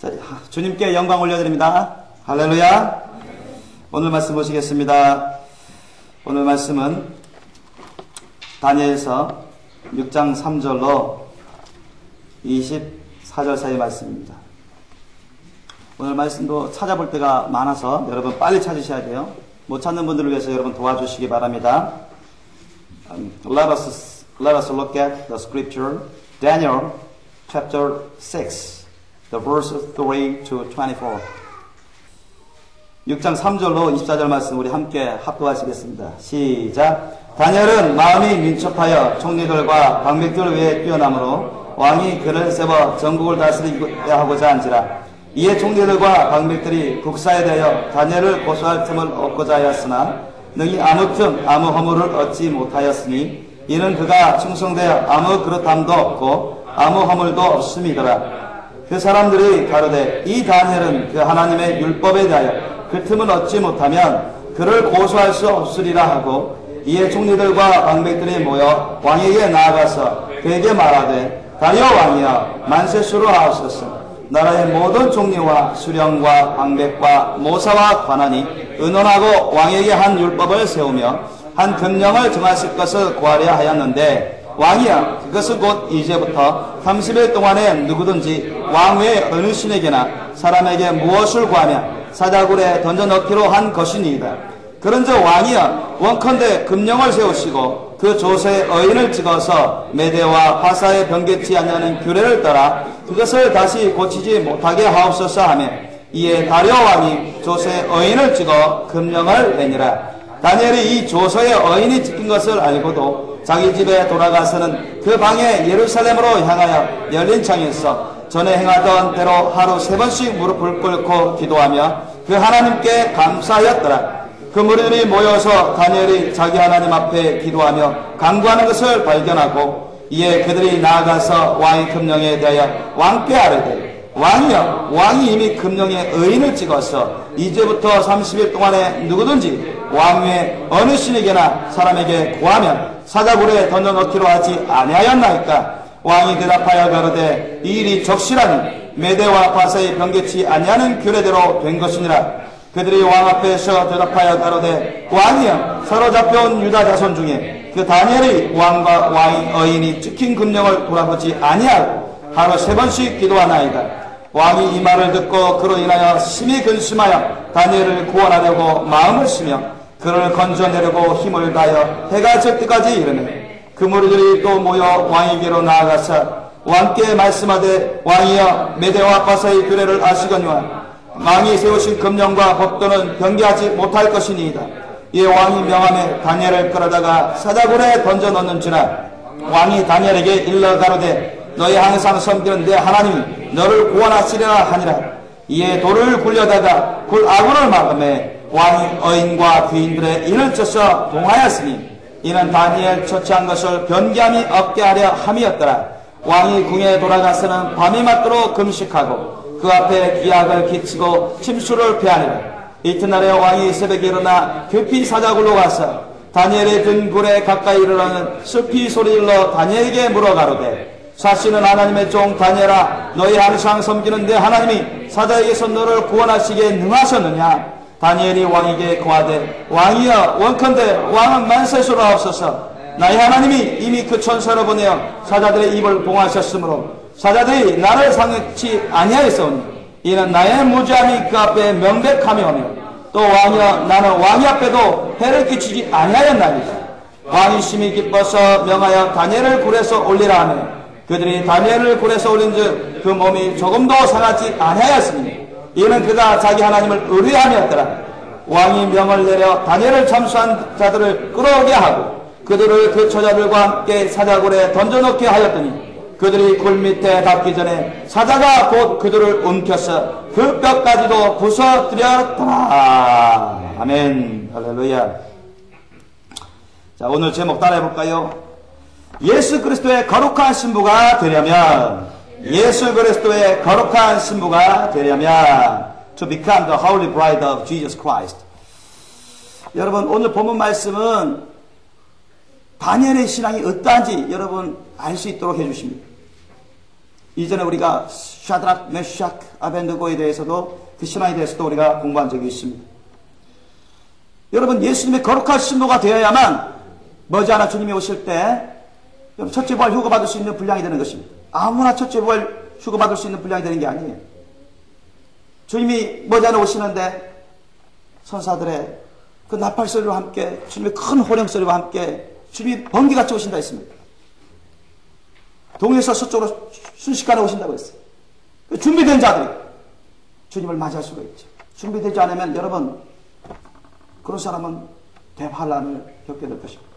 자, 주님께 영광 올려드립니다. 할렐루야. 오늘 말씀 보시겠습니다. 오늘 말씀은 다니엘서 6장 3절로 24절 사이 말씀입니다. 오늘 말씀도 찾아볼 때가 많아서 여러분 빨리 찾으셔야 돼요. 못 찾는 분들을 위해서 여러분 도와주시기 바랍니다. Let us look at the scripture, Daniel chapter 6, the verses 3 to 24. 6장 3절로 24절 말씀 우리 함께 합독하시겠습니다. 시작. 다니엘은 마음이 민첩하여 총리들과 방백들을 위해 뛰어나므로 왕이 그를 세워 전국을 다스리야 하고자 한지라. 이에 총리들과 방백들이 국사에 대하여 다니엘을 고소할 틈을 얻고자 하였으나 능히 아무 틈 아무 허물을 얻지 못하였으니 이는 그가 충성되어 아무 그릇함도 없고 아무 허물도 없음이더라. 그 사람들이 가로되 이 다니엘은 그 하나님의 율법에 대하여 그 틈을 얻지 못하면 그를 고소할 수 없으리라 하고, 이에 총리들과 방백들이 모여 왕에게 나아가서 그에게 말하되 다리오 왕이여 만세수로 하옵소서. 나라의 모든 총리와 수령과 방백과 모사와 관원이 의논하고 왕에게 한 율법을 세우며 한 금령을 정하실 것을 구하려 하였는데, 왕이여 그것은 곧 이제부터 30일 동안에 누구든지 왕 외에 어느 신에게나 사람에게 무엇을 구하면 사자굴에 던져넣기로 한 것이니이다. 그런즉 왕이여 원컨대 금령을 세우시고 그 조서에 어인을 찍어서 메대와 바사에 변개치 아니하는 규례를 따라 그것을 다시 고치지 못하게 하옵소서 하며, 이에 다리오 왕이 조서에 어인을 찍어 금령을 내니라. 다니엘이 이 조서에 어인이 찍힌 것을 알고도 자기 집에 돌아가서는 그 방에 예루살렘으로 향하여 열린 창에서 전에 행하던 대로 하루 3번씩 무릎을 꿇고 기도하며 그 하나님께 감사하였더라. 그 무리들이 모여서 다니엘이 자기 하나님 앞에 기도하며 간구하는 것을 발견하고, 이에 그들이 나아가서 왕의 금령에 대하여 왕께 아뢰되 왕이여 왕이 이미 금령에 의인을 찍어서 이제부터 30일 동안에 누구든지 왕 외에 어느 신에게나 사람에게 구하면 사자굴에 던져넣기로 하지 아니하였나이까? 왕이 대답하여 가로되 이 일이 적실하니 메대와 바사에 변개치 아니하는 규례대로 된 것이니라. 그들이 왕 앞에서 대답하여 가로되 왕이여 사로잡혀온 유다 자손 중에 그 다니엘이 왕과 왕의 어인이 찍힌 금령을 돌아보지 아니하고 하루 3번씩 기도하나이다. 왕이 이 말을 듣고 그로 인하여 심히 근심하여 다니엘을 구원하려고 마음을 쓰며 그를 건져내려고 힘을 다하여 해가 질 때까지 이르매, 그 무리들이 또 모여 왕에게로 나아가서 왕께 말씀하되 왕이여 메대와 바사의 규례를 아시거니와 왕이 세우신 금령과 법도는 변개하지 못할 것이니이다. 이에 왕이 명함에 다니엘을 끌어다가 사자굴에 던져 넣는지라. 왕이 다니엘에게 일러 가로되 너희 항상 섬기는 내 하나님이 너를 구원하시리라 하니라. 이에 돌을 굴려다가 굴 아구를 막음에 왕이 어인과 귀인들의 인을 쪄서 봉하였으니 이는 다니엘 처치한 것을 변개함이 없게 하려 함이었더라. 왕이 궁에 돌아가서는 밤이 맞도록 금식하고 그 앞에 기약을 기치고 침수를 피하니라. 이튿날에 왕이 새벽에 일어나 급히 사자굴로 가서 다니엘의 든 굴에 가까이 이르러는 슬피 소리일러 다니엘에게 물어 가로되 사시는 하나님의 종 다니엘아, 너희 항상 섬기는 내 하나님이 사자에게서 너를 구원하시기에 능하셨느냐? 다니엘이 왕에게 고하되 왕이여 원컨대 왕은 만세수로 하옵소서. 나의 하나님이 이미 그 천사를 보내어 사자들의 입을 봉하셨으므로 사자들이 나를 상치 아니하였사오니 이는 나의 무죄함이 그 앞에 명백하며오며 또 왕이여 나는 왕이 앞에도 해를 끼치지 아니하였나이다. 왕이 심히 기뻐서 명하여 다니엘을 굴에서 올리라 하며 그들이 다니엘을 굴에서 올린즉 그 몸이 조금도 상하지 아니하였으니 이는 그가 자기 하나님을 의뢰함이었더라. 왕이 명을 내려 다니엘을 참수한 자들을 끌어오게 하고 그들을 그 처자들과 함께 사자굴에 던져넣게 하였더니 그들이 굴 밑에 닿기 전에 사자가 곧 그들을 움켜서 그 뼈까지도 부서뜨렸더라. 아멘. 할렐루야. 자, 오늘 제목 따라해볼까요? 예수 그리스도의 거룩한 신부가 되려면, 예수 그리스도의 거룩한 신부가 되려면 to become the holy bride of Jesus Christ. 여러분, 오늘 본문 말씀은 다니엘의 신앙이 어떠한지 여러분 알 수 있도록 해주십니다. 이전에 우리가 샤드락, 메샥, 아벤드고에 대해서도 그 신화에 대해서도 우리가 공부한 적이 있습니다. 여러분, 예수님의 거룩한 신부가 되어야만 머지않아 주님이 오실 때 첫째 부활 휴거받을 수 있는 분량이 되는 것입니다. 아무나 첫째 부활 휴거받을 수 있는 분량이 되는 게 아니에요. 주님이 머지않아 오시는데 선사들의 그 나팔소리와 함께 주님의 큰 호령소리와 함께 주님이 번개같이 오신다 했습니다. 동에서 서쪽으로 순식간에 오신다고 했어요. 준비된 자들이 주님을 맞이할 수가 있죠. 준비되지 않으면 여러분, 그런 사람은 대환란을 겪게 될 것입니다.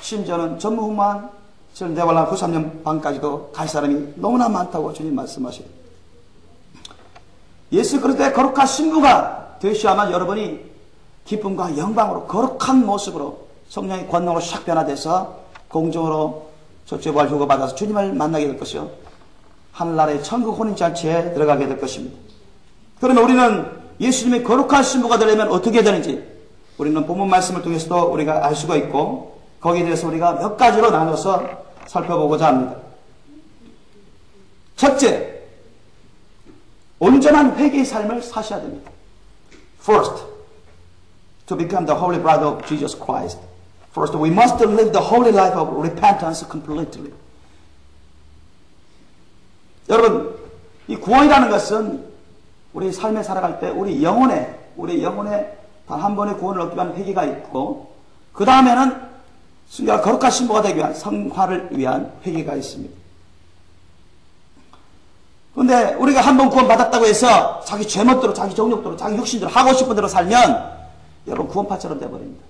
심지어는 전무후무한 대환란 후 3년 반까지도 갈 사람이 너무나 많다고 주님 말씀하시고, 예수 그리스도의 거룩한 신부가 되셔야만 여러분이 기쁨과 영광으로 거룩한 모습으로 성령의 권능으로 샥 변화돼서 공중으로 첫째 부활 휴거 받아서 주님을 만나게 될 것이요, 하늘나라의 천국 혼인잔치에 들어가게 될 것입니다. 그러면 우리는 예수님의 거룩한 신부가 되려면 어떻게 되는지 우리는 본문 말씀을 통해서도 우리가 알 수가 있고, 거기에 대해서 우리가 몇 가지로 나눠서 살펴보고자 합니다. 첫째, 온전한 회개의 삶을 사셔야 됩니다. First, to become the holy bride of Jesus Christ. First, we must live the holy life of repentance completely. 여러분, 이 구원이라는 것은 우리 삶에 살아갈 때 우리 영혼에 단 한 번의 구원을 얻기 위한 회개가 있고, 그 다음에는 순결한 거룩한 신부가 되기 위한 성화를 위한 회개가 있습니다. 그런데 우리가 한 번 구원 받았다고 해서 자기 죄멋대로, 자기 정욕대로, 자기 육신대로 하고 싶은 대로 살면 여러분 구원파처럼 되어버립니다.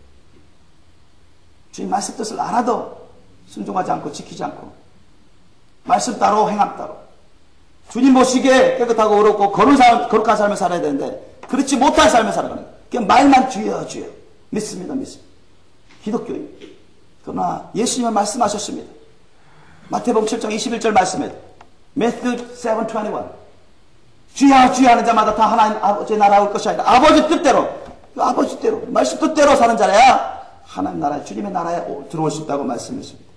주님 말씀 뜻을 알아도 순종하지 않고 지키지 않고, 말씀 따로 행함 따로, 주님 보시기에 깨끗하고 어렵고 거룩한 삶을 살아야 되는데 그렇지 못한 삶을 살아가는 거예요. 그냥 말만 주여 주여 믿습니다. 기독교입니다. 그러나 예수님은 말씀하셨습니다. 마태복음 7장 21절 말씀에 Matthew 7:21 주여 주여 하는 자마다 다 하나님 아버지의 나라 올 것이 아니라 아버지 뜻대로 말씀 뜻대로 사는 자라야 하나님 나라에, 주님의 나라에 들어올 수 있다고 말씀했습니다.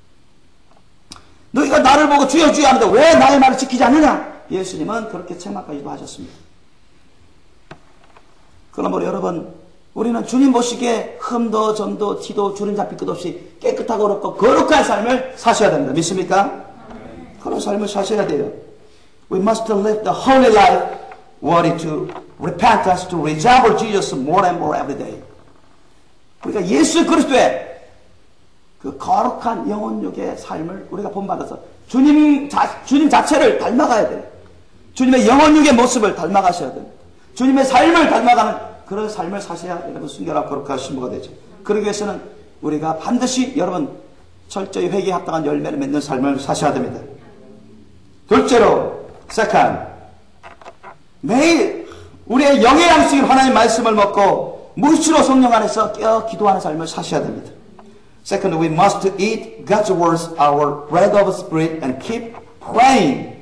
너희가 나를 보고 주여 주여 하는데 왜 나의 말을 지키지 않느냐? 예수님은 그렇게 책망까지도 하셨습니다. 그러므로 여러분, 우리는 주님 보시기에 흠도 점도 티도 주름 잡힐 것 없이 깨끗하고 어렵고 거룩한 삶을 사셔야 됩니다. 믿습니까? 그런 삶을 사셔야 돼요. We must live the holy life worthy to repentance to resemble Jesus more and more every day. 우리가 예수 그리스도의 그 거룩한 영혼육의 삶을 우리가 본받아서 주님 자체를 닮아가야 돼요. 주님의 영혼육의 모습을 닮아가셔야 됩니다. 주님의 삶을 닮아가는 그런 삶을 사셔야 여러분 순결하고 거룩한 신부가 되죠. 그러기 위해서는 우리가 반드시 여러분 철저히 회개에 합당한 열매를 맺는 삶을 사셔야 됩니다. 둘째로, second, 매일 우리의 영의 양식인 하나님의 말씀을 먹고 무시로 성령 안에서 깨어 기도하는 삶을 사셔야 됩니다. Second, we must eat God's words, our bread of spirit, and keep praying,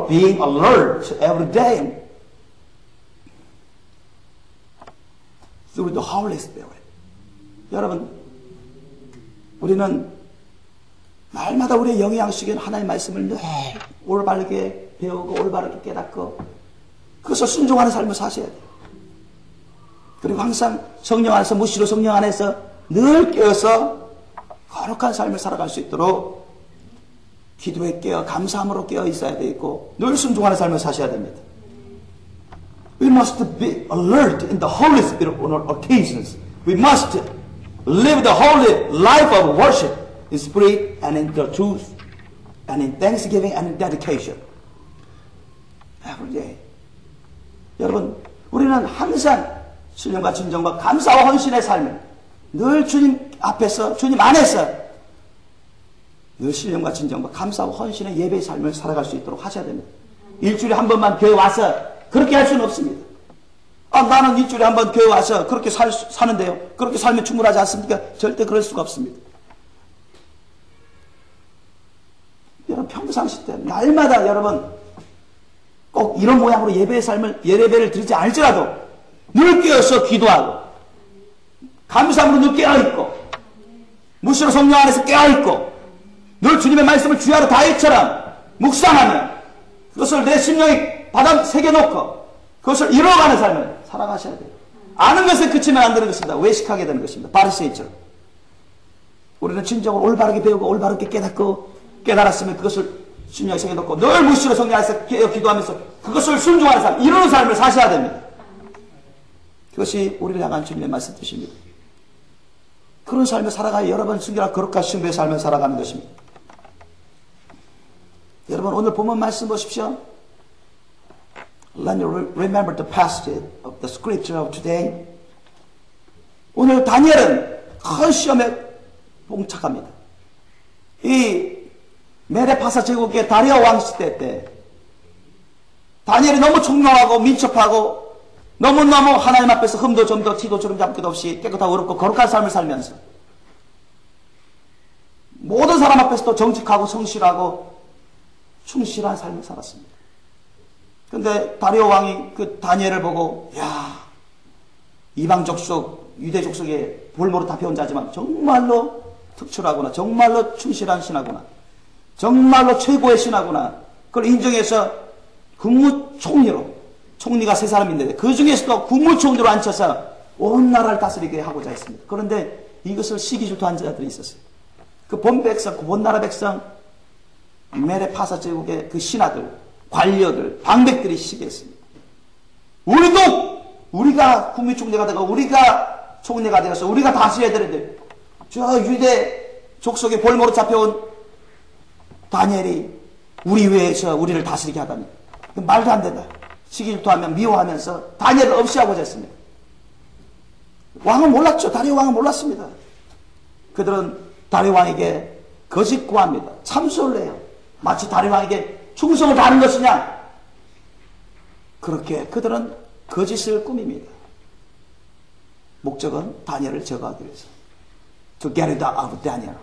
being alert every day through the Holy Spirit. 여러분, 우리는 날마다 우리의 영의 양식인 하나님의 말씀을 늘 올바르게 배우고 올바르게 깨닫고 그것을 순종하는 삶을 사셔야 돼요. 그리고 항상 성령 안에서, 무시로 성령 안에서 늘 깨어서 거룩한 삶을 살아갈 수 있도록 기도에 깨어 감사함으로 깨어 있어야 되고 늘 순종하는 삶을 사셔야 됩니다. We must be alert in the Holy Spirit on all occasions. We must live the holy life of worship in spirit and in the truth and in thanksgiving and in dedication. Every day. 여러분, 우리는 항상 신령과 진정과 감사와 헌신의 삶을 늘 주님 앞에서, 주님 안에서 늘 신령과 진정과 감사와 헌신의 예배의 삶을 살아갈 수 있도록 하셔야 됩니다. 일주일에 한 번만 교회 와서 그렇게 할 수는 없습니다. 나는 일주일에 한 번 교회 와서 그렇게 사는데요. 그렇게 살면 충분하지 않습니까? 절대 그럴 수가 없습니다. 여러분, 평상시 때 날마다 여러분 꼭 이런 모양으로 예배를 드리지 않을지라도 늘 깨어서 기도하고 감사함으로 늘 깨어있고 무시로 성령 안에서 깨어있고 늘 주님의 말씀을 주야로 다윗처럼 묵상하며 그것을 내 심령에 받아 새겨놓고 그것을 이루어가는 삶을 살아가셔야 돼요. 아는 것에 그치면 안 되는 것입니다. 외식하게 되는 것입니다. 바리새인처럼. 우리는 진정으로 올바르게 배우고 올바르게 깨닫고 깨달았으면 그것을 심령에 새겨놓고 늘 무시로 성령에서 기도하면서 그것을 순종하는 삶, 이루는 삶을 사셔야 됩니다. 그것이 우리를 향한 주님의 말씀 뜻입니다. 그런 삶을 살아가야 여러분 순결하고 거룩한 신부의 삶을 살아가는 것입니다. 여러분 오늘 본문 말씀 보십시오. Let me remember the passage of the scripture of today. 오늘 다니엘은 큰 시험에 봉착합니다. 이 메데파사 제국의 다리아 왕 시대 때 다니엘이 너무 총명하고 민첩하고 너무너무 하나님 앞에서 흠도 점도 티도 주름 잡기도 없이 깨끗하고 어렵고 거룩한 삶을 살면서 모든 사람 앞에서도 정직하고 성실하고 충실한 삶을 살았습니다. 근데 다리오 왕이 그 다니엘을 보고 야 이방 족속 유대 족속에 볼모로 다 배운 자지만 정말로 특출하구나, 정말로 충실한 신하구나, 정말로 최고의 신하구나, 그걸 인정해서 국무총리로, 총리가 세 사람인데 그 중에서도 국무총리로 앉혀서 온 나라를 다스리게 하고자 했습니다. 그런데 이것을 시기 질투한 자들이 있었어요. 그 본 백성, 그 본 나라 백성 메데파사 제국의 그 신하들, 관료들, 방백들이 시기했습니다. 우리가 국무총리가 되고 우리가 총리가 되어서 우리가 다스려야 되는데 저 유대 족속의 볼모로 잡혀온 다니엘이 우리 외에서 우리를 다스리게 하다니 말도 안 된다. 시기질투하며 미워하면서 다니엘을 없애하고자 했습니다. 왕은 몰랐죠. 다리오 왕은 몰랐습니다. 그들은 다리오 왕에게 거짓 구합니다. 참소를 해요. 마치 다리오 왕에게 충성을 다하는 것이냐? 그렇게 그들은 거짓을 꾸밉니다. 목적은 다니엘을 제거하기 위해서. To get it out of Daniel.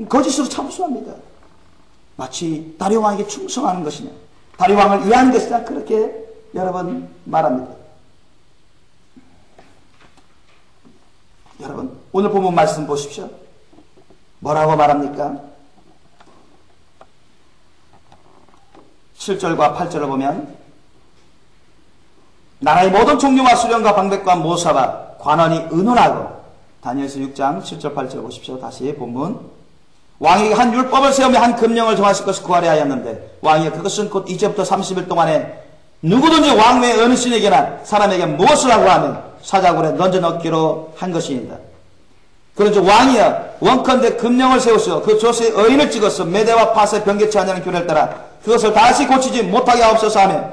거짓으로 참소합니다. 마치 다리오 왕에게 충성하는 것이냐, 다리오 왕을 위하는 것이냐, 그렇게 여러분 말합니다. 여러분 오늘 본문 말씀 보십시오. 뭐라고 말합니까? 7절과 8절을 보면 나라의 모든 총리와 수령과 방백과 모사와 관원이 의논하고, 다니엘서 6장 7절 8절 보십시오. 다시 본문. 왕이 한 율법을 세우며 한 금령을 정하실 것을 구하려 하였는데 왕이 그것은 곧 이제부터 30일 동안에 누구든지 왕 외 어느 신에게나 사람에게 무엇을 하고 하면 사자굴에 던져 넣기로 한 것이니라. 그런즉 왕이여 원컨대 금령을 세우시어 그 조서에 의인을 찍어서 메대와 파세 변개치 않냐는 규례를 따라 그것을 다시 고치지 못하게 하옵소서 하며,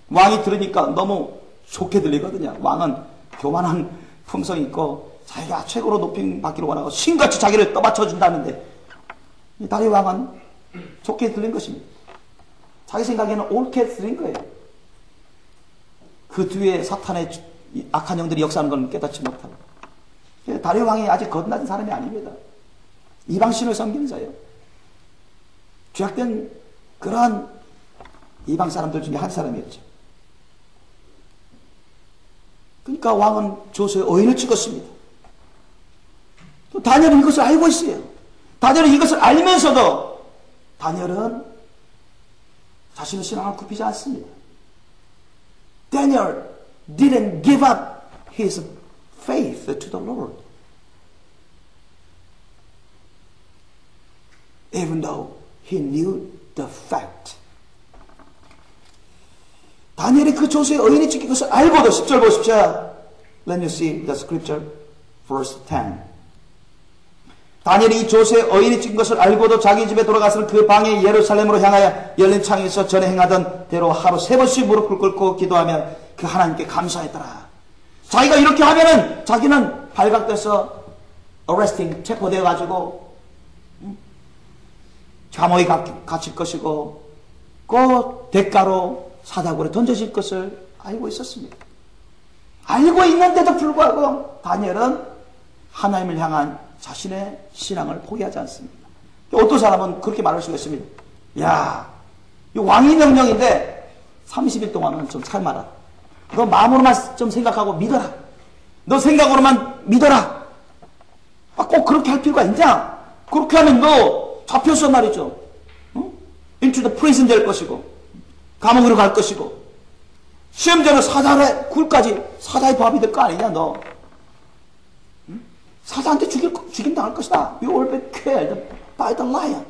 왕이 들으니까 너무 좋게 들리거든요. 왕은 교만한 품성이 있고 자기가 최고로 높임 받기를 원하고 신같이 자기를 떠받쳐준다는데 이 다리오 왕은 좋게 들린 것입니다. 자기 생각에는 옳게 들린 거예요. 그 뒤에 사탄의 악한 영들이 역사하는 걸 깨닫지 못하고. 다리오 왕이 아직 거듭난 사람이 아닙니다. 이방신을 섬기는 자예요. 죄악된 그러한 이방 사람들 중에 한 사람이었죠. 그러니까 왕은 조서에 의인을 찍었습니다. 또 다니엘은 이것을 알고 있어요. 다니엘은 이것을 알면서도 다니엘은 자신의 신앙을 굽히지 않습니다. Daniel didn't give up his faith to the Lord. Even though he knew the fact. 다니엘이 그 조서에 의인이 찍힌 것을 알고도 10절 보십시오. Let you see the scripture verse 10. 다니엘이 이 조서에 의인이 찍힌 것을 알고도 자기 집에 돌아가서 그 방에 예루살렘으로 향하여 열린 창에서 전에 행하던 대로 하루 3번씩 무릎을 꿇고 기도하며 그 하나님께 감사했더라. 자기가 이렇게 하면은 자기는 발각돼서 arresting, 체포되어 가지고 감옥에 갇힐 것이고 그 대가로 사자굴에 던져질 것을 알고 있었습니다. 알고 있는데도 불구하고 다니엘은 하나님을 향한 자신의 신앙을 포기하지 않습니다. 어떤 사람은 그렇게 말할 수가 있습니다. 야, 이 왕의 명령인데 30일 동안은 좀 참아라. 너 마음으로만 좀 생각하고 믿어라. 너 생각으로만 믿어라. 꼭 그렇게 할 필요가 있냐? 그렇게 하면 너 잡혀서 말이죠. into the prison 될 것이고, 감옥으로 갈 것이고, 심지어는 사자의 굴까지 사자의 밥이 될 거 아니냐, 너. 사자한테 죽임당할 것이다. You will be killed by the lion.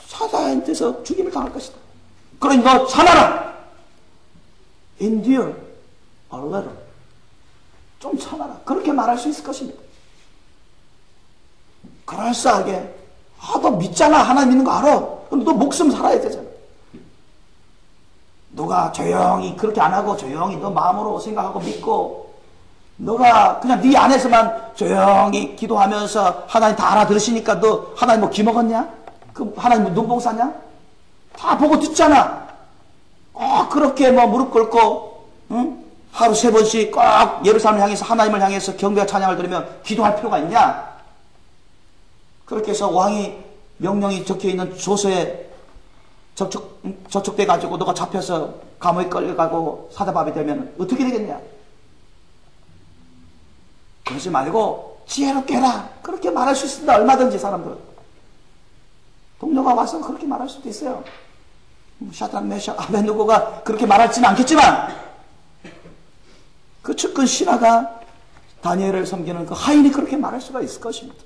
사자한테서 죽임을 당할 것이다. 그러니 너 참아라. Endure a little. 좀 참아라. 그렇게 말할 수 있을 것입니다. 그럴싸하게. 너 믿잖아. 하나님 믿는 거 알아. 그럼 너 목숨 살아야 되잖아. 너가 조용히 그렇게 안 하고 조용히 너 마음으로 생각하고 믿고 너가 그냥 네 안에서만 조용히 기도하면서 하나님 다 알아들으시니까 너 하나님 뭐 기먹었냐? 그 하나님 뭐 눈봉 쌌냐? 다 보고 듣잖아. 그렇게 뭐 무릎 꿇고 응? 하루 3번씩 꼭 예루살렘을 향해서 하나님을 향해서 경배와 찬양을 들으면 기도할 필요가 있냐? 그렇게 해서 왕이 명령이 적혀있는 조서에 저촉돼가지고 너가 잡혀서 감옥에 끌려가고 사자밥이 되면 어떻게 되겠냐? 그러지 말고 지혜롭게 해라. 그렇게 말할 수 있습니다. 얼마든지 사람들은. 동료가 와서 그렇게 말할 수도 있어요. 샤드락, 메삭, 아벤누고가 그렇게 말할지는 않겠지만 그 측근 신하가 다니엘을 섬기는 그 하인이 그렇게 말할 수가 있을 것입니다.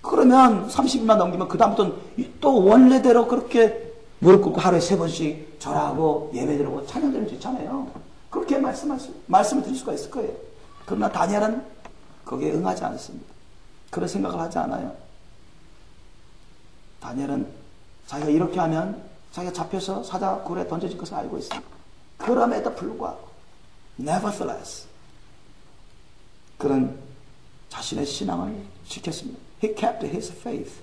그러면 30일만 넘기면 그 다음부터는 또 원래대로 그렇게 무릎 꿇고 하루에 3번씩 절하고 예배드리고 찬양드릴 수 있잖아요. 그렇게 말씀을 드릴 수가 있을 거예요. 그러나 다니엘은 거기에 응하지 않습니다. 그런 생각을 하지 않아요. 다니엘은 자기가 이렇게 하면 자기가 잡혀서 사자굴에 던져질 것을 알고 있습니다. 그럼에도 불구하고 nevertheless 그런 자신의 신앙을 지켰습니다. He kept his faith.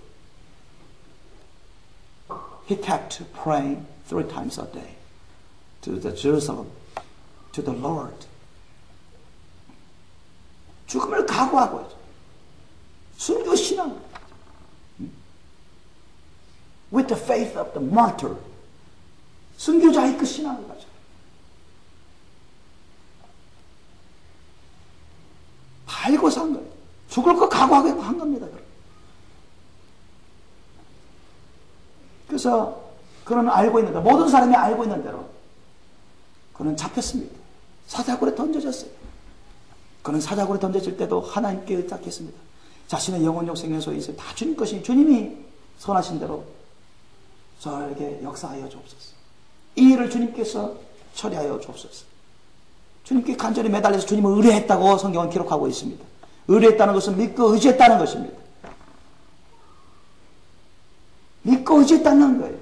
He kept praying 3 times a day to the Jerusalem, to the Lord. 죽음을 각오하고 순교 신앙. With the faith of the martyr. 순교자의 그 신앙을 가지고. 알고 산 거예요. 죽을 거 각오하고 한 겁니다. 그래서 그는 알고 있는 대로, 모든 사람이 알고 있는 대로 그는 잡혔습니다. 사자굴에 던져졌어요. 그는 사자굴에 던져질 때도 하나님께 의탁했습니다. 자신의 영혼력 생명소에 있어요. 다 주님 것이 주님이 선하신 대로 저에게 역사하여 주옵소서. 이 일을 주님께서 처리하여 주옵소서. 주님께 간절히 매달려서 주님을 의뢰했다고 성경은 기록하고 있습니다. 의뢰했다는 것은 믿고 의지했다는 것입니다. 믿고 의지했다는 거예요.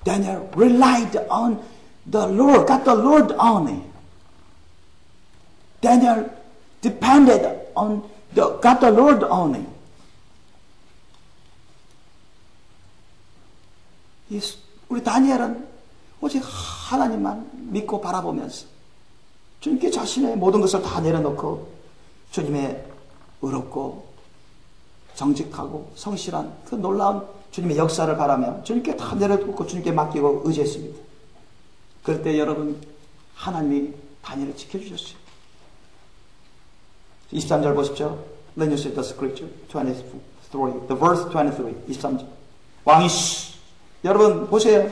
Daniel relied on the Lord, got the Lord only. Daniel depended on got the Lord only. 우리 다니엘은 오직 하나님만 믿고 바라보면서 주님께 자신의 모든 것을 다 내려놓고 주님의 의롭고 정직하고 성실한 그 놀라운 주님의 역사를 바라며 주님께 다 내려놓고 주님께 맡기고 의지했습니다. 그럴 때 여러분 하나님이 다니엘을 지켜주셨어요. 23절 보십시오. Let you see the scripture 23, the verse 23, 23절. 왕이 여러분 보세요.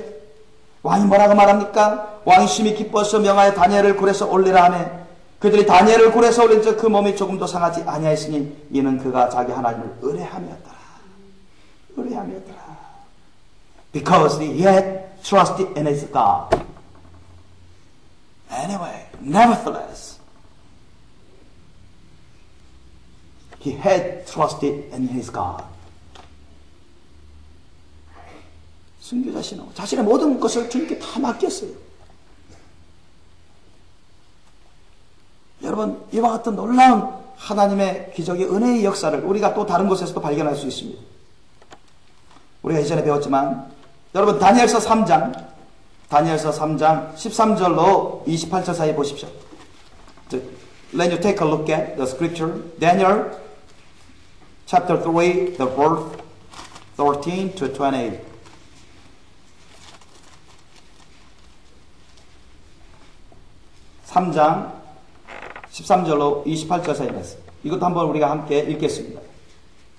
왕이 뭐라고 말합니까? 왕이 심히 기뻐서 명하여 다니엘을 굴에서 올리라 하매 그들이 다니엘을 굴에서 올린 즉 그 몸이 조금도 상하지 아니하였으니 이는 그가 자기 하나님을 의뢰함이었더라. 의뢰함이었더라. Because he had trusted in his God. Anyway, nevertheless, he had trusted in his God. 순교자 신앙, 자신의 모든 것을 주님께 다 맡겼어요. 여러분, 이와 같은 놀라운 하나님의 기적의 은혜의 역사를 우리가 또 다른 곳에서도 발견할 수 있습니다. 우리가 이전에 배웠지만 여러분 다니엘서 3장 13절로 28절 사이 보십시오. Let you take a look at the scripture. Daniel chapter 3, the verse 13 to 28. (3장 13절로 28절 사이 말씀. 이것도 한번 우리가 함께 읽겠습니다.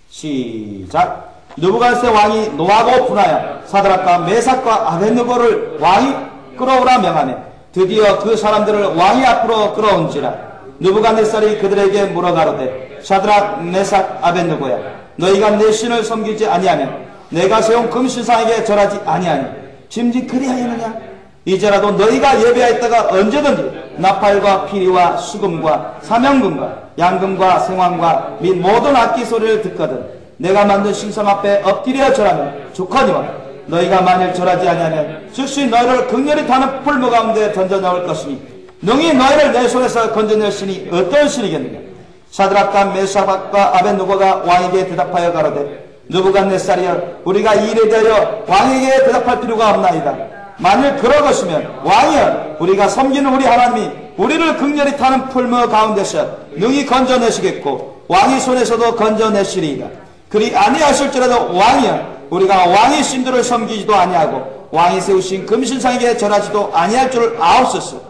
시작. 느부갓네살 왕이 노하고 분하여 사드락과 메삭과 아벳느고를 왕이 끌어오라 명하며 드디어 그 사람들을 왕이 앞으로 끌어온지라. 느부갓네살이 그들에게 물어가로되 사드락 메삭 아벳느고야 너희가 내 신을 섬기지 아니하면 내가 세운 금신상에게 절하지 아니하니 짐짓 그리하였느냐. 이제라도 너희가 예배하였다가 언제든지 나팔과 피리와 수금과 사명금과 양금과 생황과 및 모든 악기 소리를 듣거든 내가 만든 신상 앞에 엎드려 절하면 좋거니와 너희가 만일 절하지 아니하면 즉시 너희를 극렬히 타는 풀무 가운데 던져 넣을 것이니 능히 너희를 내 손에서 건져낼 신이 어떤 신이겠느냐. 사드락과 메삭과 아벳느고가 왕에게 대답하여 가로되 느부갓네살이여 우리가 이 일에 대하여 왕에게 대답할 필요가 없나이다. 만일 그럴 것이면 왕이여 우리가 섬기는 우리 하나님이 우리를 극렬히 타는 풀무 가운데서 능히 건져내시겠고 왕의 손에서도 건져내시리이다. 그리 아니하실지라도 왕이여 우리가 왕의 신들을 섬기지도 아니하고 왕이 세우신 금신상에게 절하지도 아니할 줄 아옵소서.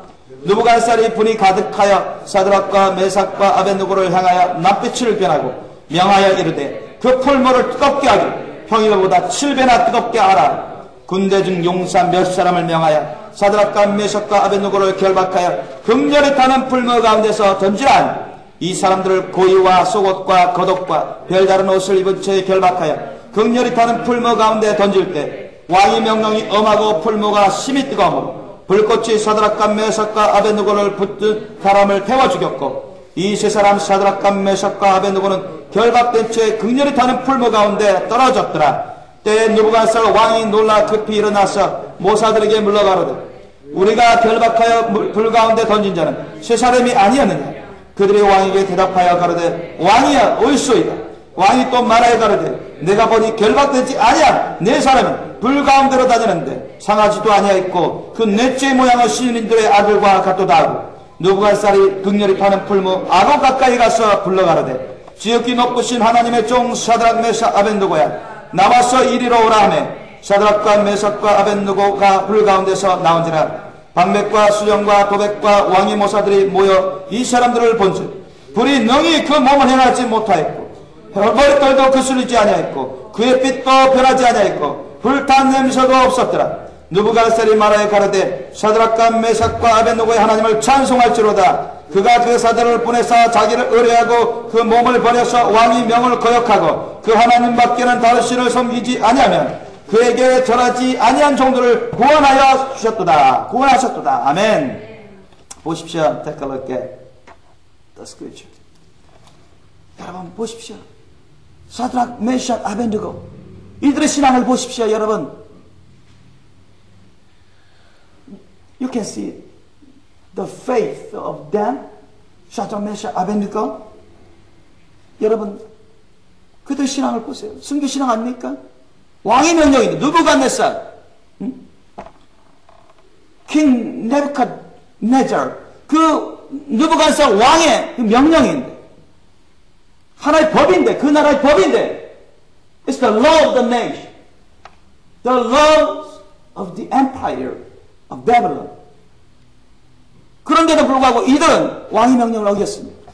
느부갓네살이 분이 가득하여 사드락과 메삭과 아벳느고를 향하여 낯빛을 변하고 명하여 이르되 그 풀무를 뜨겁게 하기 평일보다 7배나 뜨겁게 하라. 군대 중 용사 몇 사람을 명하여 사드락과 메삭과 아벳느고를 결박하여 극렬히 타는 풀무 가운데서 던지라. 이 사람들을 고이와 속옷과 겉옷과 별다른 옷을 입은 채 결박하여 극렬히 타는 풀무 가운데 던질 때 왕의 명령이 엄하고 풀무가 심히 뜨거우므로 불꽃이 사드락과 메삭과 아벳느고를 붙든 사람을 태워 죽였고 이 세 사람 사드락과 메삭과 아벳느고는 결박된 채 극렬히 타는 풀무 가운데 떨어졌더라. 때에 느부갓네살 왕이 놀라 급히 일어나서 모사들에게 물러가로되 우리가 결박하여 불 가운데 던진 자는 세 사람이 아니었느냐. 그들이 왕에게 대답하여 가로되 왕이여 옳소이다. 왕이 또 말하여 가로되 내가 보니 결박되지 아니한 네 사람이 불 가운데로 다니는데 상하지도 아니하였고 그 넷째 모양의 신인들의 아들과 같도다 하고 느부갓네살이 극렬히 타는 풀무 아고 가까이 가서 불러가로되 지극히 높으신 하나님의 종 사드락 메삭 아벳느고야 나와서 이리로 오라 하며 사드락과 메삭과 아벳느고가 불 가운데서 나온지라. 방백과 수령과 도백과 왕의 모사들이 모여 이 사람들을 본즉 불이 능히 그 몸을 행하지 못하였고 머릿결도 그슬리지 아니하였고 그의 빛도 변하지 아니하였고 불탄 냄새도 없었더라. 느부갓네살이 말하여 가로되 사드락과 메삭과 아벳느고의 하나님을 찬송할지로다. 그가 그 사들을 보내사 자기를 의뢰하고 그 몸을 버려서 왕의 명을 거역하고 그 하나님밖에는 다른 신을 섬기지 아니하면 그에게 절하지 아니한 종들을 구원하여 주셨도다. 구원하셨도다. 아멘. 보십시오. Take a look at the scripture. 여러분 보십시오. 사드락, 메삭, 아벳느고 이들의 신앙을 보십시오. 여러분 You can see the faith of them. 사드락, 메삭, 아벳느고 여러분 그들 신앙을 보세요. 순교 신앙 아닙니까? 왕의 명령인데 느부갓네살 킹 네부갓네잘 그 느부갓네살 왕의 명령인데 하나의 법인데 그 나라의 법인데 It's the law of the nation. The laws of the empire of Babylon. 그런데도 불구하고 이들은 왕의 명령을 어겼습니다.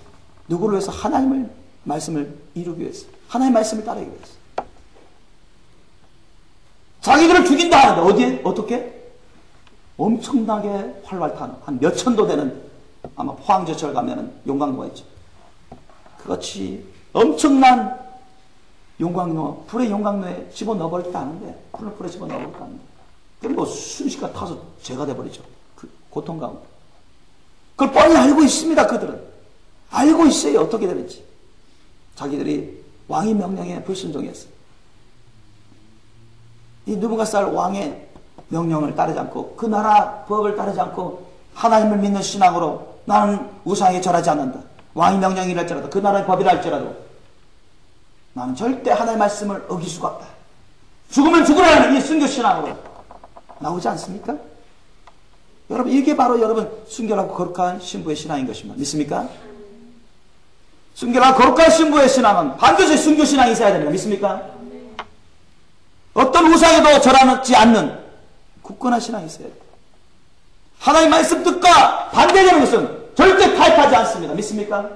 누구를 위해서? 하나님의 말씀을 이루기 위해서. 하나님의 말씀을 따르기 위해서. 자기들을 죽인다 하는데 어디에? 어떻게? 엄청나게 활활탄 한 몇천도 되는 아마 포항제철 가면은 용광로가 있죠. 그것이 엄청난 용광로, 불의 용광로에 집어넣어버렸다 하는데 불에 집어넣어버렸다 하는데 그리고 순식간 타서 죄가 돼버리죠. 그 고통 가운데. 그걸 뻔히 알고 있습니다. 그들은. 알고 있어요. 어떻게 되는지. 자기들이 왕의 명령에 불순종했어요. 이 느부갓네살 왕의 명령을 따르지 않고 그 나라 법을 따르지 않고 하나님을 믿는 신앙으로 나는 우상에 절하지 않는다. 왕의 명령이랄지라도 그 나라의 법이랄지라도 나는 절대 하나님의 말씀을 어길 수가 없다. 죽으면 죽으라는 이 순교 신앙으로 나오지 않습니까? 여러분 이게 바로 여러분 순결하고 거룩한 신부의 신앙인 것입니다. 믿습니까? 순결하고 거룩한 신부의 신앙은 반드시 순교 신앙이 있어야 됩니다. 믿습니까? 어떤 우상에도 절하지 않는 굳건한 신앙이 있어야 돼요. 하나님의 말씀 뜻과 반대되는 것은 절대 타협하지 않습니다. 믿습니까?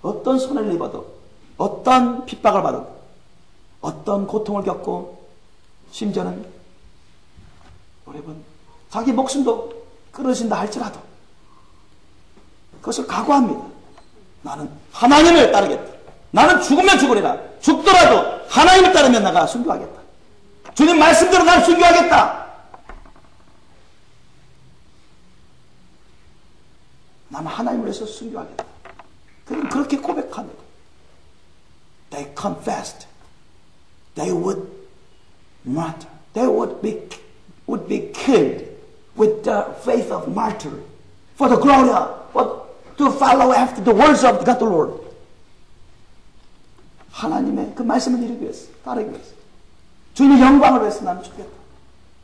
어떤 손해를 입어도, 어떤 핍박을 받아도, 어떤 고통을 겪고, 심지어는 여러분 자기 목숨도 끊어진다 할지라도 그것을 각오합니다. 나는 하나님을 따르겠다. 나는 죽으면 죽으리라. 죽더라도 하나님을 따르면 내가 순교하겠다. 주님 말씀대로 나는 순교하겠다. 나는 하나님을 위해서 순교하겠다. 그럼 그렇게 고백합니다. They confessed. They would martyr. They would be killed with the faith of martyr for the glory of, to follow after the words of God the Lord. 하나님의 그 말씀을 이루기 위해서, 따르기 위해서, 주님의 영광을 위해서 나는 죽겠다.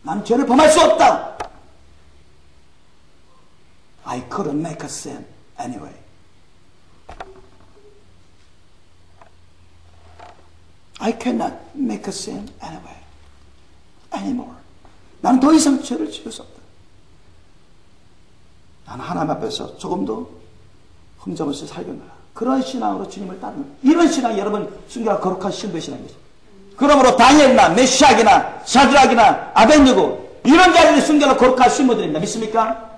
나는 죄를 범할 수 없다. I couldn't make a sin anyway. I cannot make a sin anyway. anymore. 나는 더 이상 죄를 지을 수 없다. 나는 하나님 앞에서 조금도 흠잡을 수 살겠노라. 그런 신앙으로 주님을 따르는, 이런 신앙이 여러분 순결하고 거룩한 신부의 신앙이죠. 그러므로 다니엘이나 메시아기나 사드락이나 아벤느고 이런 자들이 순결하고 거룩한 신부들입니다. 믿습니까?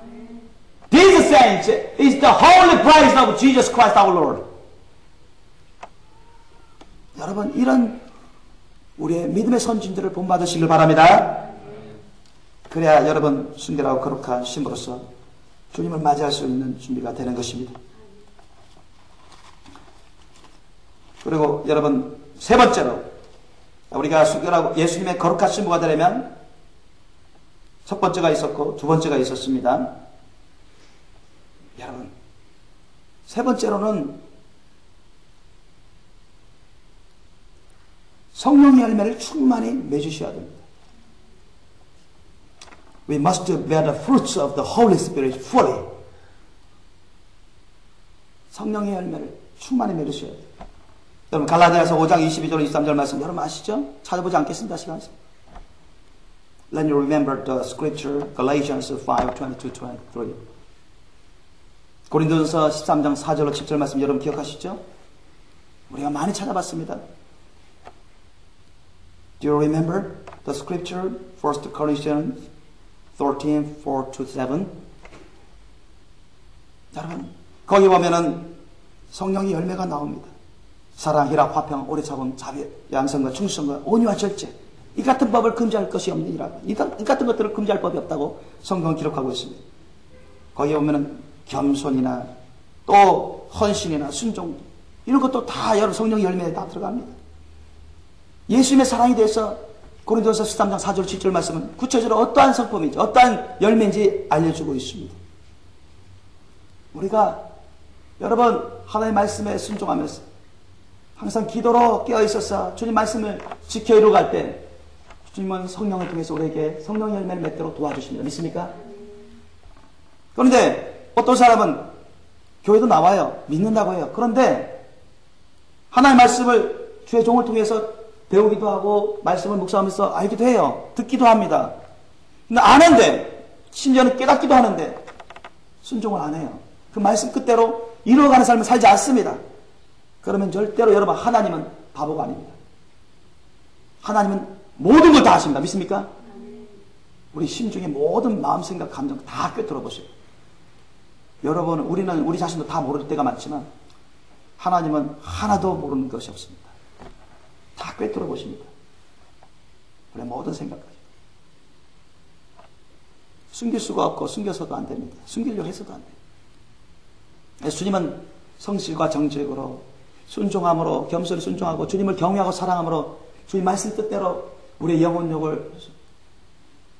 These saints is the holy price of Jesus Christ our Lord. 여러분 이런 우리의 믿음의 선진들을 본받으시길 바랍니다. 그래야 여러분 순결하고 거룩한 신부로서 주님을 맞이할 수 있는 준비가 되는 것입니다. 그리고 여러분 세 번째로 우리가 순결하고 예수님의 거룩한 신부가 되려면 첫 번째가 있었고 두 번째가 있었습니다. 여러분 세 번째로는 성령의 열매를 충만히 맺으셔야 됩니다. We must bear the fruits of the Holy Spirit fully. 성령의 열매를 충만히 맺으셔야 돼요. 여러분 갈라디아서 5장 22절 23절 말씀 여러분 아시죠? 찾아보지 않겠습니다. 시간 있습니다. Let you remember the scripture Galatians 5:22-23. 고린도전서 13장 4절로 10절 말씀 여러분 기억하시죠? 우리가 많이 찾아봤습니다. Do you remember the scripture 1 Corinthians 13:4-7? 여러분 거기 보면은 성령의 열매가 나옵니다. 사랑, 희락, 화평, 오래 참음, 자비, 양성과 충성과 온유와 절제. 이 같은 법을 금지할 것이 없느니라. 이 같은 것들을 금지할 법이 없다고 성경은 기록하고 있습니다. 거기에 보면은 겸손이나 또 헌신이나 순종 이런 것도 다 여러분 성령의 열매에 다 들어갑니다. 예수님의 사랑에 대해서 고린도서 13장 4절 7절 말씀은 구체적으로 어떠한 성품인지 어떠한 열매인지 알려주고 있습니다. 우리가 여러분 하나님의 말씀에 순종하면서 항상 기도로 깨어있어서 주님 말씀을 지켜 이루어갈 때 주님은 성령을 통해서 우리에게 성령의 열매를 맺도록 도와주십니다. 믿습니까? 그런데 어떤 사람은 교회도 나와요. 믿는다고 해요. 그런데 하나님의 말씀을 주의 종을 통해서 배우기도 하고 말씀을 묵상하면서 알기도 해요. 듣기도 합니다. 근데 아는데 심지어는 깨닫기도 하는데 순종을 안 해요. 그 말씀 끝대로 이루어가는 삶을 살지 않습니다. 그러면 절대로 여러분 하나님은 바보가 아닙니다. 하나님은 모든 걸 다 아십니다. 믿습니까? 우리 심중의 모든 마음, 생각, 감정 다 꿰뚫어 보세요. 여러분 우리는 우리 자신도 다 모를 때가 많지만 하나님은 하나도 모르는 것이 없습니다. 다 꿰뚫어 보십니다. 우리의 모든 생각까지. 숨길 수가 없고 숨겨서도 안 됩니다. 숨기려고 해서도 안 돼요. 주님은 성실과 정직으로 순종함으로 겸손히 순종하고 주님을 경외하고 사랑함으로 주님 말씀 뜻대로 우리의 영혼욕을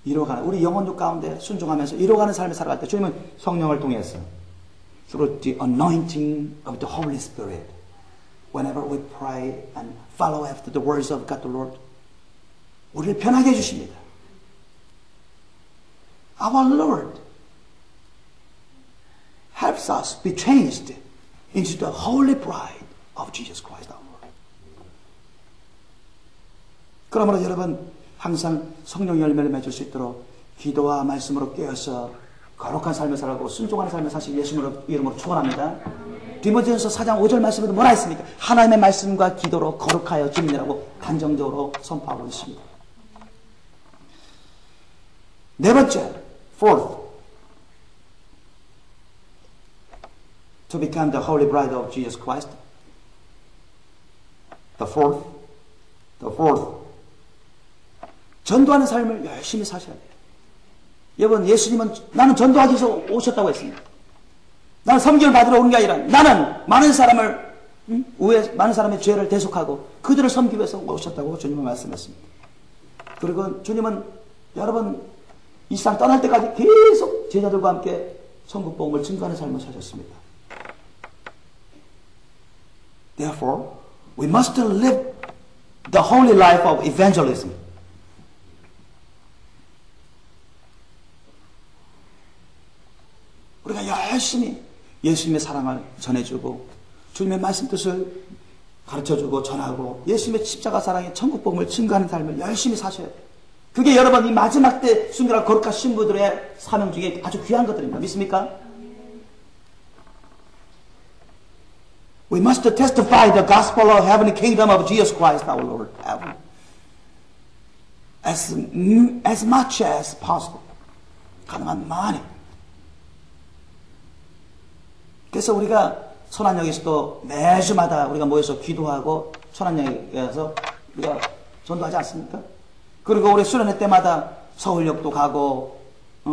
이루어가는 우리 영혼욕 가운데 순종하면서 이루어가는 삶을 살아갈 때 주님은 성령을 통해서 through the anointing of the Holy Spirit whenever we pray and follow after the words of God the Lord 우리를 편하게 해주십니다. Our Lord helps us be changed into the holy bride of Jesus Christ our Lord. 그러므로 여러분 항상 성령 열매를 맺을 수 있도록 기도와 말씀으로 깨어서 거룩한 삶을 살고 순종하는 삶을 사실 예수님의 이름으로 축원합니다. 디모데전서 4장 5절 말씀에도 뭐라 했습니까? 하나님의 말씀과 기도로 거룩하여 주님이라고 단정적으로 선포하고 있습니다. 네 번째, fourth, to become the holy bride of Jesus Christ. The fourth, 전도하는 삶을 열심히 사셔야 돼요. 여러분, 예수님은 나는 전도하기 위해서 오셨다고 했습니다. 나는 섬김을 받으러 온 게 아니라 나는 많은 사람을 많은 사람의 죄를 대속하고 그들을 섬기기 위해서 오셨다고 주님은 말씀했습니다. 그리고 주님은 여러분 이 세상 떠날 때까지 계속 제자들과 함께 천국복음을 증거하는 삶을 사셨습니다. Therefore, we must live the holy life of evangelism. 우리가 열심히 예수님의 사랑을 전해주고 주님의 말씀 뜻을 가르쳐주고 전하고 예수님의 십자가 사랑의 천국복음을 증거하는 삶을 열심히 사셔야 돼요. 그게 여러분 이 마지막 때 순결한 거룩한 신부들의 사명 중에 아주 귀한 것들입니다. 믿습니까? We must testify the gospel of heavenly kingdom of Jesus Christ our Lord as much as possible. 가능한 많이. 그래서 우리가 천안역에서도 매주마다 우리가 모여서 기도하고 천안역에서 우리가 전도하지 않습니까? 그리고 우리 수련회 때마다 서울역도 가고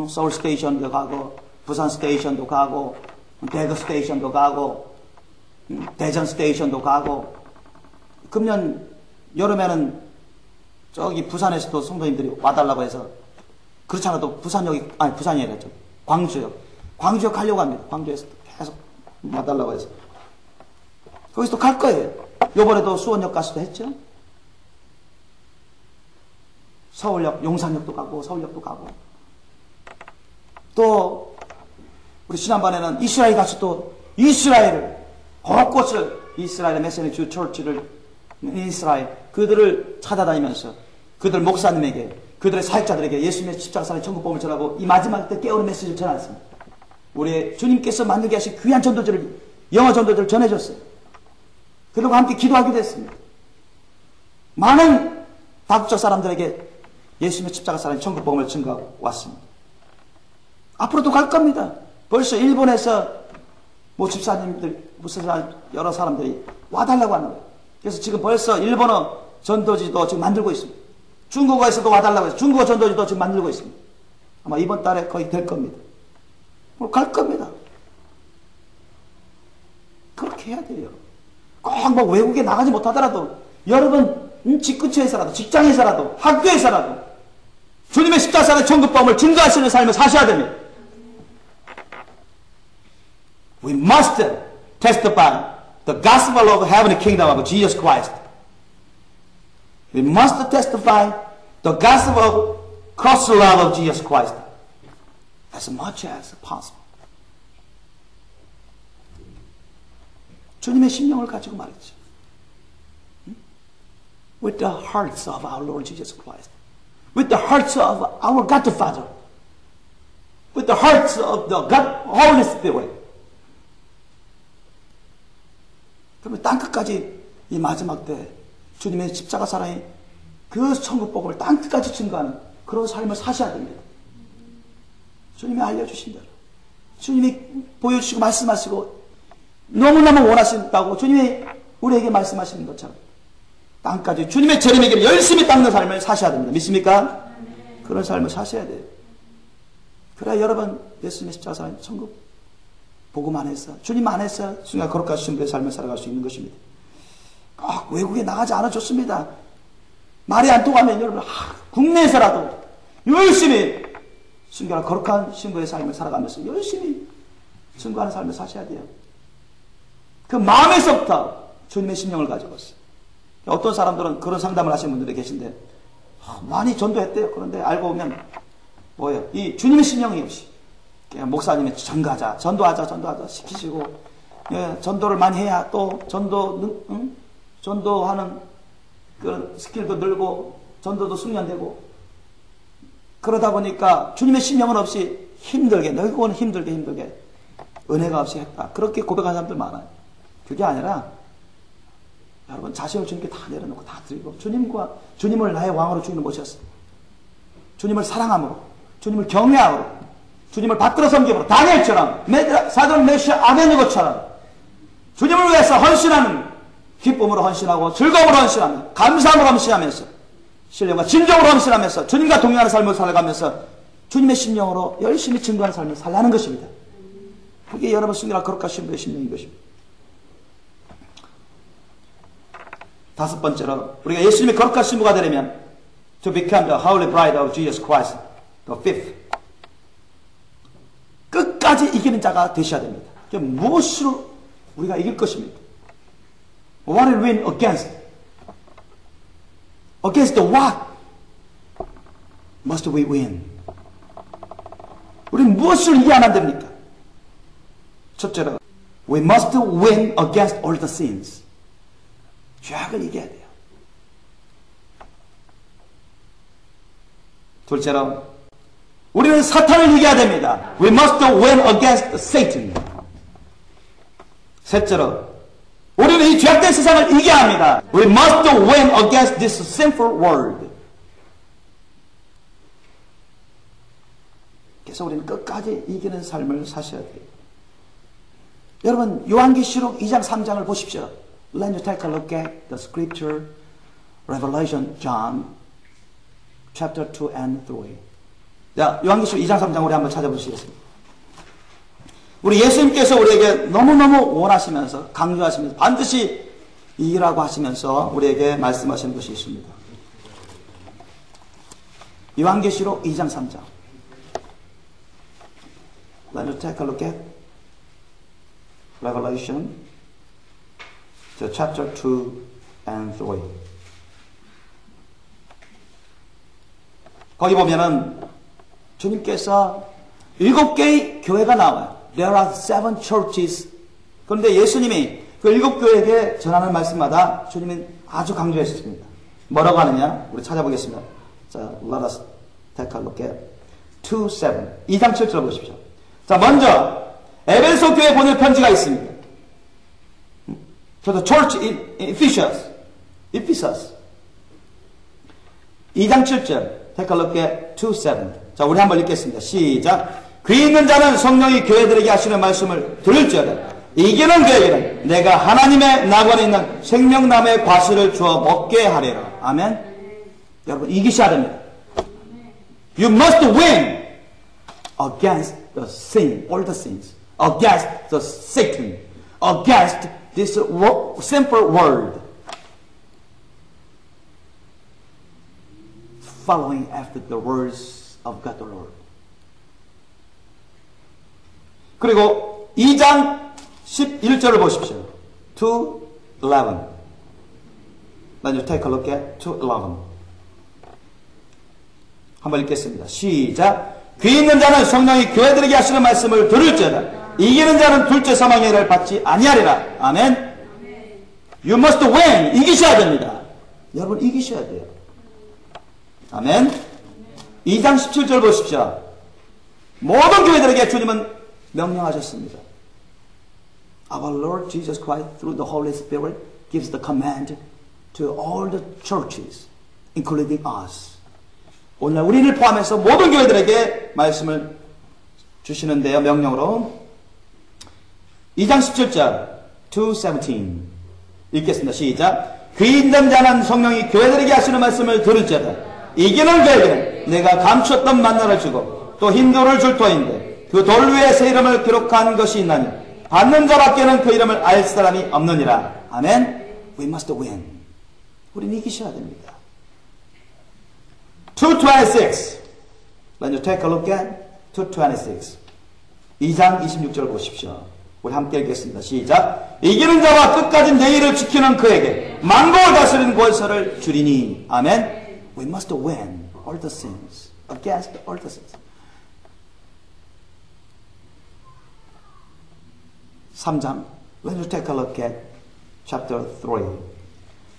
서울 스테이션도 가고 부산 스테이션도 가고 대구 스테이션도 가고 대전 스테이션도 가고 금년 여름에는 저기 부산에서도 성도님들이 와달라고 해서 그렇지 않아도 부산역이 아니 부산이 아니라 광주역 가려고 합니다. 광주에서 계속 와달라고 해서 거기서 또 갈 거예요. 요번에도 수원역 가서도 했죠. 서울역 용산역도 가고 서울역도 가고 또 우리 지난번에는 이스라엘 가서 또 이스라엘을 곳곳을 이스라엘의 메시지 처치를 이스라엘 그들을 찾아다니면서 그들 목사님에게 그들의 사역자들에게 예수님의 십자가사의 천국복음을 전하고 이 마지막 때 깨우는 메시지를 전했습니다. 우리 주님께서 만들게 하신 귀한 전도들을 영어 전도들을 전해줬어요. 그리고 함께 기도하기도 했습니다. 많은 다국적 사람들에게 예수님의 십자가사의 천국복음을 증거하고 왔습니다. 앞으로도 갈 겁니다. 벌써 일본에서 뭐 집사님들 무슨 여러 사람들이 와달라고 하는 거예요. 그래서 지금 벌써 일본어 전도지도 지금 만들고 있습니다. 중국어에서도 와달라고 해서 중국어 전도지도 지금 만들고 있습니다. 아마 이번 달에 거의 될 겁니다. 갈 겁니다. 그렇게 해야 돼요. 꼭 뭐 외국에 나가지 못하더라도 여러분 집 근처에서라도 직장에서라도 학교에서라도 주님의 십자가의 천국복음을 증거하시는 삶을 사셔야 됩니다. We must testify the gospel of heavenly kingdom of Jesus Christ. We must testify the gospel of cross love of Jesus Christ as much as possible. 주님의 심령을 가지고 말이죠. With the hearts of our Lord Jesus Christ. With the hearts of our God the Father. With the hearts of the God, Holy Spirit. 그러면 땅끝까지 이 마지막 때 주님의 십자가 사랑의 그 천국복음을 땅끝까지 증거하는 그런 삶을 사셔야 됩니다. 주님이 알려주신 대로 주님이 보여주시고 말씀하시고 너무너무 원하신다고 주님이 우리에게 말씀하시는 것처럼 땅까지 주님의 재림의 길을 열심히 닦는 삶을 사셔야 됩니다. 믿습니까? 그런 삶을 사셔야 돼요. 그래야 여러분 예수님의 십자가 사랑의 천국 복음 안에서 주님 안에서 순간 거룩한 신부의 삶을 살아갈 수 있는 것입니다. 꼭 외국에 나가지 않아 좋습니다. 말이 안 통하면 여러분 국내에서라도 열심히 순결한 거룩한 신부의 삶을 살아가면서 열심히 증거하는 삶을 사셔야 돼요. 그 마음에서부터 주님의 심령을 가지고 있어요. 어떤 사람들은 그런 상담을 하시는 분들이 계신데 많이 전도했대요. 그런데 알고 보면 뭐예요? 이 주님의 심령이 없이 목사님이 전도하자 시키시고 예, 전도를 많이 해야 또 전도하는 그런 스킬도 늘고 전도도 숙련되고 그러다 보니까 주님의 심령은 없이 힘들게, 너희 그거는 힘들게 은혜가 없이 했다. 그렇게 고백하는 사람들 많아요. 그게 아니라 여러분 자신을 주님께 다 내려놓고 다 드리고 주님을 나의 왕으로 주님을 모셨어요. 주님을 사랑함으로, 주님을 경외함으로, 주님을 받들어 섬김으로, 다니엘처럼, 사돈 메시아 아베느고처럼 주님을 위해서 헌신하는, 기쁨으로 헌신하고 즐거움으로 헌신하며 감사함으로 헌신하면서 신령과 진정으로 헌신하면서 주님과 동행하는 삶을 살아가면서 주님의 심령으로 열심히 증거하는 삶을 살라는 것입니다. 그게 여러분 승리할 거룩한 신부의 심령인 것입니다. 다섯 번째로, 우리가 예수님의 거룩한 신부가 되려면 to become the holy bride of Jesus Christ, the fifth, 끝까지 이기는 자가 되셔야 됩니다. 무엇으로 우리가 이길 것입니까? What will win against? Against the what? Must we win? 우리는 무엇을 이겨야 안 됩니까? 첫째로, we must win against all the sins. 죄악을 이겨야 돼요. 둘째로, 우리는 사탄을 이겨야 됩니다. We must win against Satan. 셋째로, 우리는 이 죄악된 세상을 이겨야 합니다. We must win against this sinful world. 그래서 우리는 끝까지 이기는 삶을 사셔야 돼요. 여러분, 요한계시록 2장 3장을 보십시오. Let you take a look at the scripture, Revelation, John, chapter 2 and 3. 자, 요한계시록 2장 3장 우리 한번 찾아보시겠습니다. 우리 예수님께서 우리에게 너무너무 원하시면서, 강조하시면서, 반드시 이기라고 하시면서 우리에게 말씀하시는 것이 있습니다. 요한계시록 2장 3장. Let us take a look at Revelation, chapter 2 and 3. 거기 보면은 주님께서 7개의 교회가 나와요. There are 7 churches. 그런데 예수님이 그 7교회에게 전하는 말씀마다 주님은 아주 강조했습니다. 뭐라고 하느냐? 우리 찾아보겠습니다. 자, let us take a look at 2:7. 2장 7절 보십시오. 자, 먼저 에베소 교회에 보낼 편지가 있습니다. To the church in Ephesus. 2장 7절. Take a look at 2:7. 자, 우리 한번 읽겠습니다. 시작. 귀 있는 자는 성령이 교회들에게 하시는 말씀을 들을지어다. 이기는 그에게는 내가 하나님의 낙원에 있는 생명나무의 과실을 주어 먹게 하리라. 아멘. 여러분, 이기셔야 됩니다. You must win against the sin, all the sins, against the Satan, against this sinful world, following after the words of God the Lord. 그리고 2장 11절을 보십시오. 2:11. Then you take a look at 2:11. 한번 읽겠습니다. 시작. 귀 있는 자는 성령이 교회들에게 하시는 말씀을 들을지어다. 이기는 자는 둘째 사망의 해를 받지 아니하리라. 아멘. You must win. 이기셔야 됩니다. 여러분, 이기셔야 돼요. 아멘. 2장 17절 보십시오. 모든 교회들에게 주님은 명령하셨습니다. Our Lord Jesus Christ through the Holy Spirit gives the command to all the churches, including us. 오늘 우리를 포함해서 모든 교회들에게 말씀을 주시는데요. 명령으로 2장 17절 2:17 읽겠습니다. 시작. 귀 있는 자는 성령이 교회들에게 하시는 말씀을 들을지어다. 이기는 교회에게는 내가 감추었던 만나를 주고 또 힌도를 줄 터인데 그 돌 위에 새 이름을 기록한 것이 있나니 받는 자밖에는 그 이름을 알 사람이 없느니라. 아멘. We must win. 우리는 이기셔야 됩니다. 2:26. When you take a look at 2:26. 2장 26절 보십시오. 우리 함께 읽겠습니다. 시작. 이기는 자와 끝까지 내 일을 지키는 그에게 만국을 다스리는 권세를 주리니. 아멘. We must win all the sins. Against all the sins. 3장. When you take a look at chapter 3.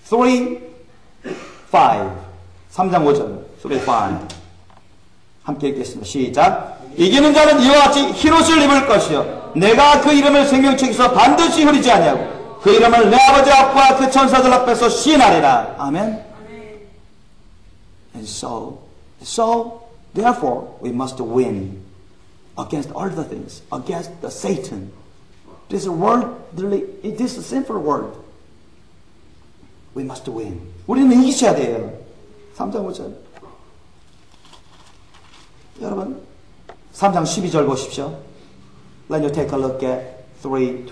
3:5. 3장 5절. 3:5. 함께 읽겠습니다. 시작. 이기는 자는 이와 같이 흰옷을 입을 것이요 내가 그 이름을 생명책에서 반드시 흐리지 아니하고 그 이름을 내 아버지 앞과 그 천사들 앞에서 시인하리라. 아멘. And so therefore we must win against all the things, against the Satan. This world, this sinful world. We must win. 우리는 이기셔야 돼요. 3장 5절. 여러분 3장 12절 보십시오. Let you take a look at 3:12.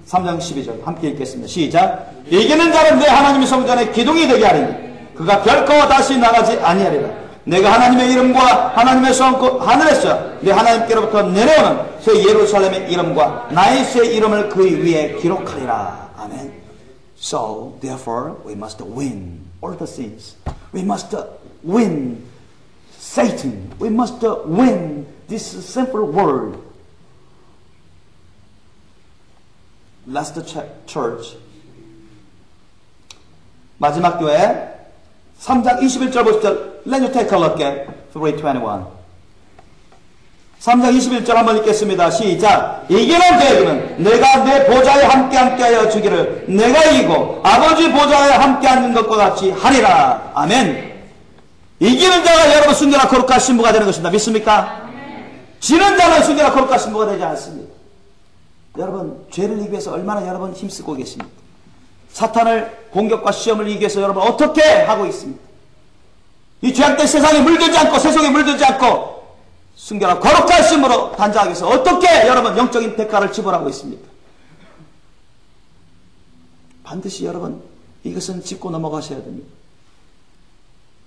3장 12절 함께 읽겠습니다. 시작. 이기는 자는 내 하나님의 성전에 기둥이 되게 하리니 그가 결코 다시 나가지 아니하리라. 내가 하나님의 이름과 하나님의 성 곧 하늘에서 내 하나님께로부터 내려오는 새 예루살렘의 이름과 나의 새 이름을 그 위에 기록하리라. 아멘. So therefore we must win all the sins. We must win Satan. We must win this sinful world. Last church. 마지막 교회 3장 21절 보십시오. Let you take a look at 3:21. 3장 21절 한번 읽겠습니다. 시작. 이기는 자에게는 내가 내 보좌에 함께하여 주기를 내가 이기고 아버지 보좌에 함께 앉는 것과 같이 하리라. 아멘. 이기는 자가 여러분 순결한 거룩한 신부가 되는 것입니다. 믿습니까? 지는 자는 순결한 거룩한 신부가 되지 않습니다. 여러분 죄를 이기기 위해서 얼마나 여러분 힘쓰고 계십니까? 사탄을 공격과 시험을 이기기 위해서 여러분 어떻게 하고 있습니까? 이 죄악된 세상에 물들지 않고 세속에 물들지 않고 순결한 거룩한 신부로 단장하기 위해서 어떻게 여러분 영적인 대가를 지불하고 있습니까? 반드시 여러분 이것은 짚고 넘어가셔야 됩니다.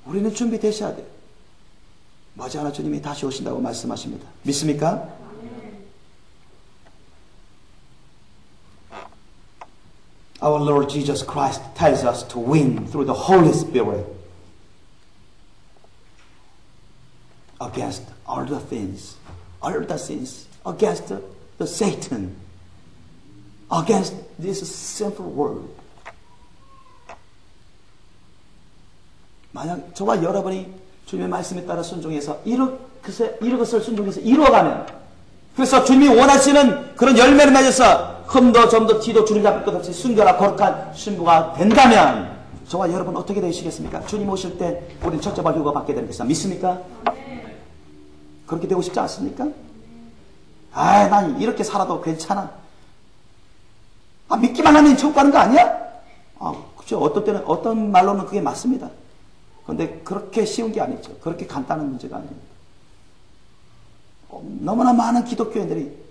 우리는 준비되셔야 돼요. 머지않아 주님이 다시 오신다고 말씀하십니다. 믿습니까? Our Lord Jesus Christ tells us to win through the Holy Spirit against all the things, against the Satan, against this sinful world. 만약 저와 여러분이 주님의 말씀에 따라 순종해서 이것을 순종해서 이루어가면, 그래서 주님이 원하시는 그런 열매를 맺어서 흠도 점도 티도 주님 앞에 것 없이 순결하고 거룩한 신부가 된다면 저와 여러분 어떻게 되시겠습니까? 주님 오실 때 우리는 첩첩한 휴가 받게 되는 것입니다. 믿습니까? 그렇게 되고 싶지 않습니까? 난 이렇게 살아도 괜찮아. 믿기만 하면 천국 가는 거 아니야? 그죠. 어떤 때는, 어떤 말로는 그게 맞습니다. 그런데 그렇게 쉬운 게 아니죠. 그렇게 간단한 문제가 아닙니다. 너무나 많은 기독교인들이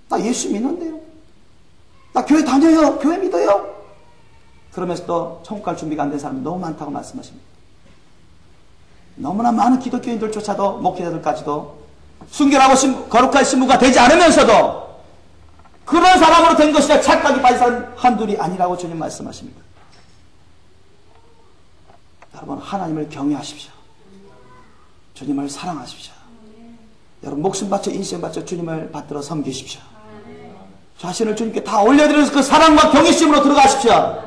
나 예수 믿는데요. 나 교회 다녀요. 교회 믿어요. 그러면서도 천국 갈 준비가 안 된 사람이 너무 많다고 말씀하십니다. 너무나 많은 기독교인들조차도 목회자들까지도 순결하고 거룩한 신부가 되지 않으면서도 그런 사람으로 된 것이라 착각이 빠진 사람 한둘이 아니라고 주님 말씀하십니다. 여러분 하나님을 경외하십시오. 주님을 사랑하십시오. 여러분 목숨 바쳐 인생 바쳐 주님을 받들어 섬기십시오. 자신을 주님께 다 올려드려서 그 사랑과 경외심으로 들어가십시오.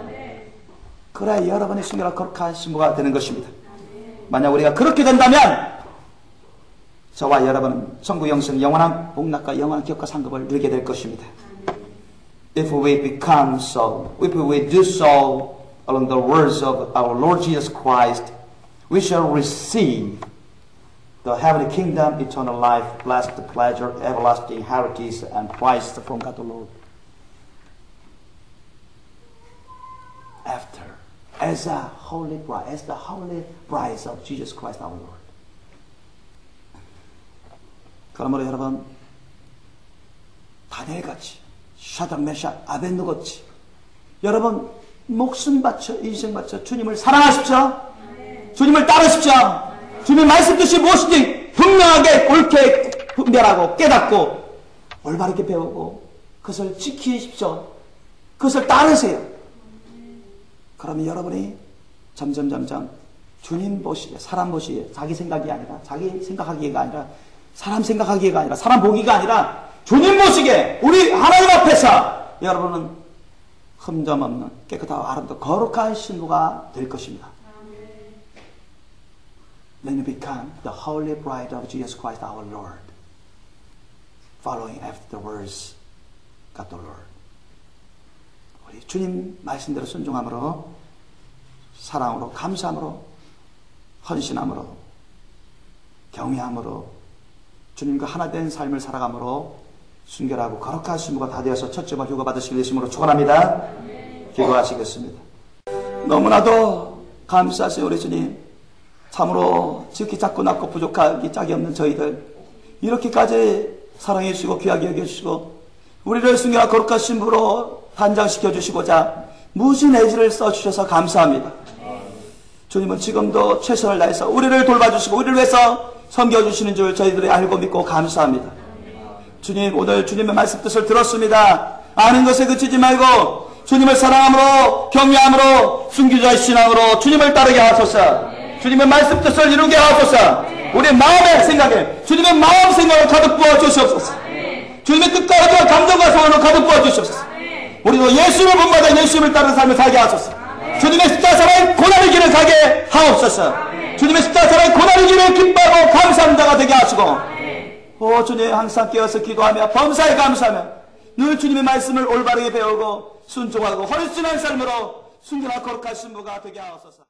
그래야 여러분의 순결한 거룩한 신부가 되는 것입니다. 만약 우리가 그렇게 된다면 저와 여러분은 천국 영생 영원한 복락과 영원한 기업과 상급을 누리게 될 것입니다. If we become so, if we do so along the words of our Lord Jesus Christ, we shall receive the heavenly kingdom, eternal life, blessed pleasure, everlasting heritage, and prize from God the Lord. After, as the holy bride of Jesus Christ our Lord. 그러므로 여러분, 다니엘같이, 샤드락, 메삭, 아벳느고같이 여러분 목숨 바쳐 인생 바쳐 주님을 사랑하십시오. 주님을 따르십시오. 주님의 말씀 뜻이 무엇인지 분명하게 옳게 분별하고 깨닫고 올바르게 배우고 그것을 지키십시오. 그것을 따르세요. 그러면 여러분이 점점 주님 보시기에, 사람 보시기에, 자기 생각이 아니라, 자기 생각하기가 아니라, 사람 생각하기가 아니라, 사람 보기가 아니라 주님 보시기에 우리 하나님 앞에서 여러분은 흠점 없는 깨끗하고 아름답고 거룩한 신부가 될 것입니다. then you become the holy bride of Jesus Christ our Lord, following after the words of the Lord. 우리 주님 말씀대로 순종함으로, 사랑으로, 감사함으로, 헌신함으로, 경외함으로, 주님과 하나 된 삶을 살아감으로 순결하고 거룩한 신부가 다 되어서 첫 점을 휴거받으시길 예수님으로 축원합니다. 기도하시겠습니다. 너무나도 감사하신 우리 주님, 참으로 지극히 작고 낮고 부족하기 짝이 없는 저희들 이렇게까지 사랑해 주시고 귀하게 여겨주시고 우리를 순결한 거룩한 신부로 단장시켜 주시고자 무진 애지를 써주셔서 감사합니다. 주님은 지금도 최선을 다해서 우리를 돌봐주시고 우리를 위해서 섬겨주시는 줄 저희들이 알고 믿고 감사합니다. 주님, 오늘 주님의 말씀 뜻을 들었습니다. 아는 것에 그치지 말고 주님을 사랑함으로, 경외함으로, 순교자의 신앙으로 주님을 따르게 하소서. 주님의 말씀 뜻을 이루게 하소서. 우리의 마음의 생각에 주님의 마음 생각을 가득 부어 주시옵소서. 주님의 뜻과 의지와 감동과 소원을 가득 부어 주시옵소서. 우리도 예수를 본받아 예수님을 따르는 삶을 살게 하소서. 주님의 십자가의 고난의 길을 가게 하옵소서. 주님의 십자가의 고난의 길을 기뻐하고 감사하는 자가 되게 하시고, 오 주님, 항상 깨어서 기도하며 범사에 감사하며 늘 주님의 말씀을 올바르게 배우고 순종하고 헌신한 삶으로 순결한 거룩한 신부가 되게 하옵소서.